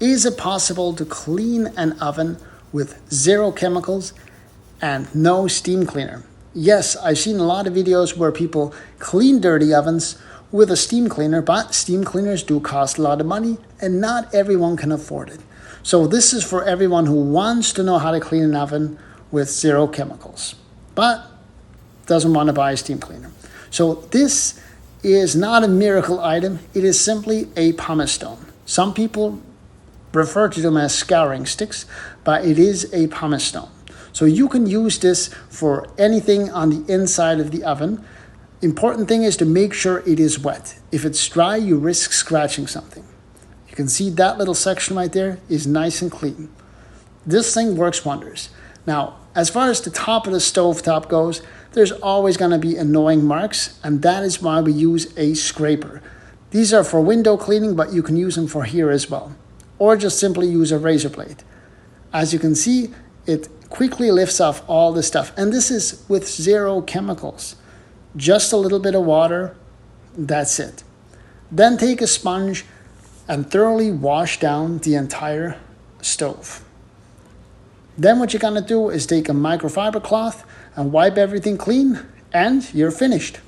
Is it possible to clean an oven with zero chemicals and no steam cleaner? Yes, I've seen a lot of videos where people clean dirty ovens with a steam cleaner, but steam cleaners do cost a lot of money and not everyone can afford it. So this is for everyone who wants to know how to clean an oven with zero chemicals, but doesn't want to buy a steam cleaner. So this is not a miracle item. It is simply a pumice stone. Some people refer to them as scouring sticks, but it is a pumice stone. So you can use this for anything on the inside of the oven. Important thing is to make sure it is wet. If it's dry, you risk scratching something. You can see that little section right there is nice and clean. This thing works wonders. Now, as far as the top of the stovetop goes, there's always going to be annoying marks, and that is why we use a scraper. These are for window cleaning, but you can use them for here as well. Or just simply use a razor blade. As you can see, it quickly lifts off all the stuff. And this is with zero chemicals. Just a little bit of water, that's it. Then take a sponge and thoroughly wash down the entire stove. Then what you're gonna do is take a microfiber cloth and wipe everything clean, and you're finished.